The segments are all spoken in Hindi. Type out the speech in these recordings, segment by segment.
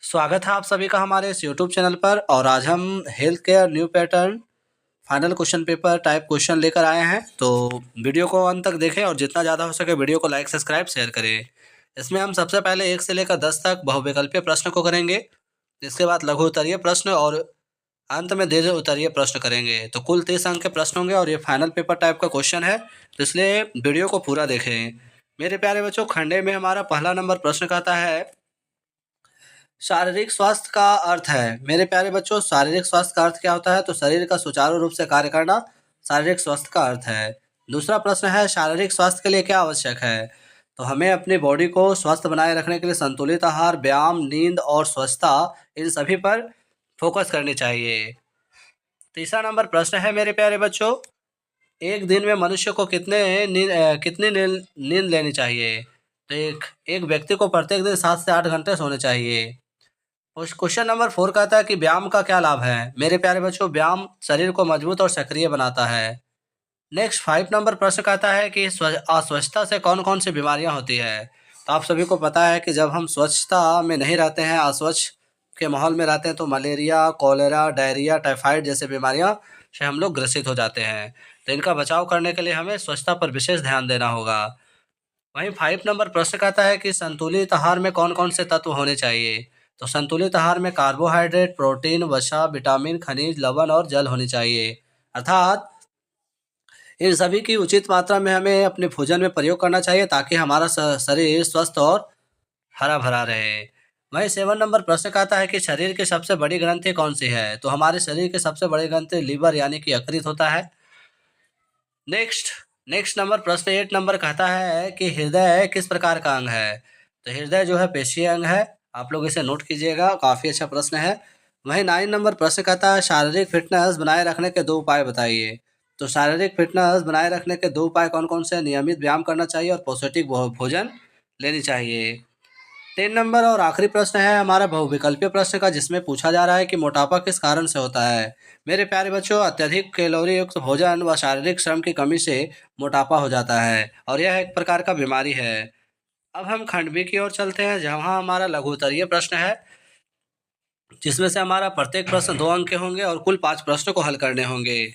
स्वागत है आप सभी का हमारे इस यूट्यूब चैनल पर। और आज हम health care new pattern final question paper type question लेकर आए हैं। तो वीडियो को अंत तक देखें और जितना ज़्यादा हो सके वीडियो को लाइक सब्सक्राइब शेयर करें। इसमें हम सबसे पहले 1 से लेकर 10 तक बहुविकल्पीय प्रश्न को करेंगे। इसके बाद लघु उत्तरीय प्रश्न और अंत में दीर्घ उत्तरीय प्रश्न करेंगे। तो कुल 30 अंक के प्रश्न होंगे और ये फाइनल पेपर टाइप का क्वेश्चन है, तो इसलिए वीडियो को पूरा देखें। मेरे प्यारे बच्चों, खंडे में हमारा पहला नंबर प्रश्न कहता है शारीरिक स्वास्थ्य का अर्थ है। मेरे प्यारे बच्चों, शारीरिक स्वास्थ्य का अर्थ क्या होता है? तो शरीर का सुचारू रूप से कार्य करना शारीरिक स्वास्थ्य का अर्थ है। दूसरा प्रश्न है शारीरिक स्वास्थ्य के लिए क्या आवश्यक है? तो हमें अपनी बॉडी को स्वस्थ बनाए रखने के लिए संतुलित आहार, व्यायाम, नींद और स्वच्छता, इन सभी पर फोकस करनी चाहिए। तीसरा नंबर प्रश्न है मेरे प्यारे बच्चों, एक दिन में मनुष्य को कितनी नींद लेनी चाहिए? तो एक व्यक्ति को प्रत्येक दिन 7 से 8 घंटे सोने चाहिए। क्वेश्चन नंबर 4 कहता है कि व्यायाम का क्या लाभ है? मेरे प्यारे बच्चों, व्यायाम शरीर को मजबूत और सक्रिय बनाता है। नेक्स्ट 5 नंबर प्रश्न कहता है कि अस्वच्छता से कौन कौन सी बीमारियां होती है? तो आप सभी को पता है कि जब हम स्वच्छता में नहीं रहते हैं, अस्वच्छ के माहौल में रहते हैं, तो मलेरिया, कॉलेरा, डायरिया, टाइफाइड जैसे बीमारियां से हम लोग ग्रसित हो जाते हैं। तो इनका बचाव करने के लिए हमें स्वच्छता पर विशेष ध्यान देना होगा। वहीं 5 नंबर प्रश्न कहता है कि संतुलित आहार में कौन कौन से तत्व होने चाहिए? तो संतुलित आहार में कार्बोहाइड्रेट, प्रोटीन, वसा, विटामिन, खनिज, लवण और जल होनी चाहिए। अर्थात इन सभी की उचित मात्रा में हमें अपने भोजन में प्रयोग करना चाहिए ताकि हमारा शरीर स्वस्थ और हरा भरा रहे। वहीं 7 नंबर प्रश्न कहता है कि शरीर की सबसे बड़ी ग्रंथि कौन सी है? तो हमारे शरीर की सबसे बड़ी ग्रंथि लीवर यानी कि यकृत होता है। नेक्स्ट नेक्स्ट नंबर प्रश्न 8 नंबर कहता है कि हृदय किस प्रकार का अंग है? तो हृदय जो है पेशीय अंग है। आप लोग इसे नोट कीजिएगा, काफ़ी अच्छा प्रश्न है। वहीं 9 नंबर प्रश्न कहता है शारीरिक फिटनेस बनाए रखने के 2 उपाय बताइए। तो शारीरिक फिटनेस बनाए रखने के 2 उपाय कौन कौन से हैं? नियमित व्यायाम करना चाहिए और पौष्टिक भोजन लेनी चाहिए। 3 नंबर और आखिरी प्रश्न है हमारा बहुविकल्पीय प्रश्न का, जिसमें पूछा जा रहा है कि मोटापा किस कारण से होता है? मेरे प्यारे बच्चों, अत्यधिक कैलोरी युक्त भोजन व शारीरिक श्रम की कमी से मोटापा हो जाता है और यह एक प्रकार का बीमारी है। अब हम खंड बी की ओर चलते हैं, जहाँ हमारा लघु उत्तरीय प्रश्न है, जिसमें से हमारा प्रत्येक प्रश्न 2 अंक के होंगे और कुल 5 प्रश्न को हल करने होंगे।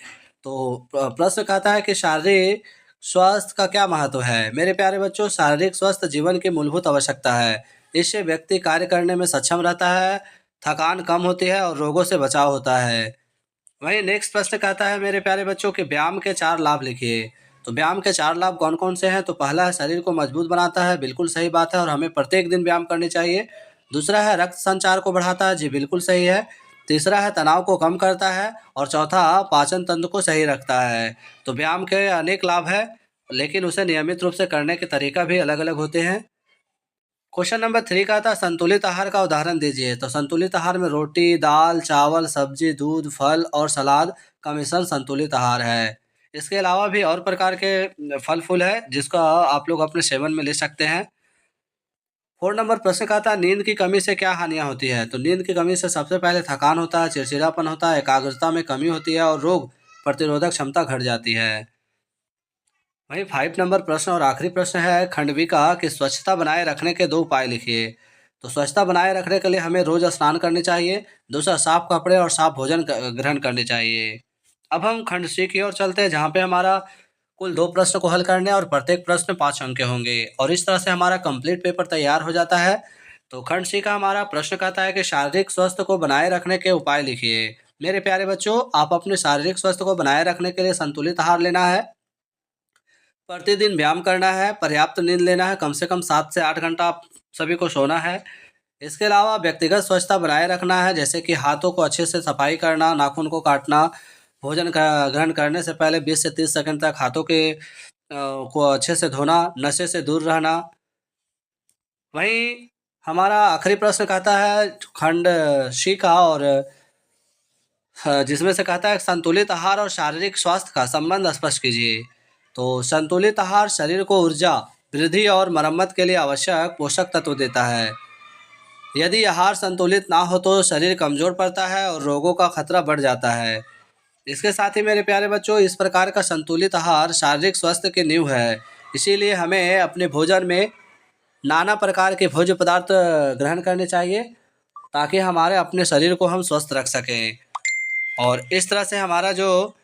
तो प्रश्न कहता है कि शारीरिक स्वास्थ्य का क्या महत्व है? मेरे प्यारे बच्चों, शारीरिक स्वास्थ्य जीवन की मूलभूत आवश्यकता है। इससे व्यक्ति कार्य करने में सक्षम रहता है, थकान कम होती है और रोगों से बचाव होता है। वहीं नेक्स्ट प्रश्न कहता है मेरे प्यारे बच्चों कि व्यायाम के 4 लाभ लिखिए। तो व्यायाम के 4 लाभ कौन कौन से हैं? तो पहला है शरीर को मजबूत बनाता है, बिल्कुल सही बात है और हमें प्रत्येक दिन व्यायाम करनी चाहिए। दूसरा है रक्त संचार को बढ़ाता है, जी बिल्कुल सही है। तीसरा है तनाव को कम करता है और चौथा पाचन तंत्र को सही रखता है। तो व्यायाम के अनेक लाभ है, लेकिन उसे नियमित रूप से करने के तरीका भी अलग अलग होते हैं। क्वेश्चन नंबर 3 का था संतुलित आहार का उदाहरण दीजिए। तो संतुलित आहार में रोटी, दाल, चावल, सब्जी, दूध, फल और सलाद का मिश्रण संतुलित आहार है। इसके अलावा भी और प्रकार के फल फूल है जिसका आप लोग अपने सेवन में ले सकते हैं। 4 नंबर प्रश्न का था नींद की कमी से क्या हानियां होती है? तो नींद की कमी से सबसे पहले थकान होता है, चिड़चिड़ापन होता है, एकाग्रता में कमी होती है और रोग प्रतिरोधक क्षमता घट जाती है। वहीं 5 नंबर प्रश्न और आखिरी प्रश्न है खंडवी का कि स्वच्छता बनाए रखने के 2 उपाय लिखिए। तो स्वच्छता बनाए रखने के लिए हमें रोज स्नान करनी चाहिए। दूसरा, साफ कपड़े और साफ भोजन ग्रहण करने चाहिए। अब हम खंड सी की ओर चलते हैं, जहाँ पे हमारा कुल 2 प्रश्न को हल करने और प्रत्येक प्रश्न 5 अंक के होंगे और इस तरह से हमारा कंप्लीट पेपर तैयार हो जाता है। तो खंड सी का हमारा प्रश्न कहता है कि शारीरिक स्वास्थ्य को बनाए रखने के उपाय लिखिए। मेरे प्यारे बच्चों, आप अपने शारीरिक स्वास्थ्य को बनाए रखने के लिए संतुलित आहार लेना है, प्रतिदिन व्यायाम करना है, पर्याप्त नींद लेना है, कम से कम 7 से 8 घंटा आप सभी को सोना है। इसके अलावा व्यक्तिगत स्वच्छता बनाए रखना है, जैसे कि हाथों को अच्छे से सफाई करना, नाखून को काटना, भोजन का ग्रहण करने से पहले 20 से 30 सेकंड तक हाथों के को अच्छे से धोना, नशे से दूर रहना। वहीं हमारा आखिरी प्रश्न कहता है खंड शी का और जिसमें से कहता है संतुलित आहार और शारीरिक स्वास्थ्य का संबंध स्पष्ट कीजिए। तो संतुलित आहार शरीर को ऊर्जा, वृद्धि और मरम्मत के लिए आवश्यक पोषक तत्व देता है। यदि आहार संतुलित ना हो तो शरीर कमजोर पड़ता है और रोगों का खतरा बढ़ जाता है। इसके साथ ही मेरे प्यारे बच्चों, इस प्रकार का संतुलित आहार शारीरिक स्वास्थ्य की नींव है। इसीलिए हमें अपने भोजन में नाना प्रकार के भोज्य पदार्थ ग्रहण करने चाहिए ताकि हमारे अपने शरीर को हम स्वस्थ रख सकें। और इस तरह से हमारा जो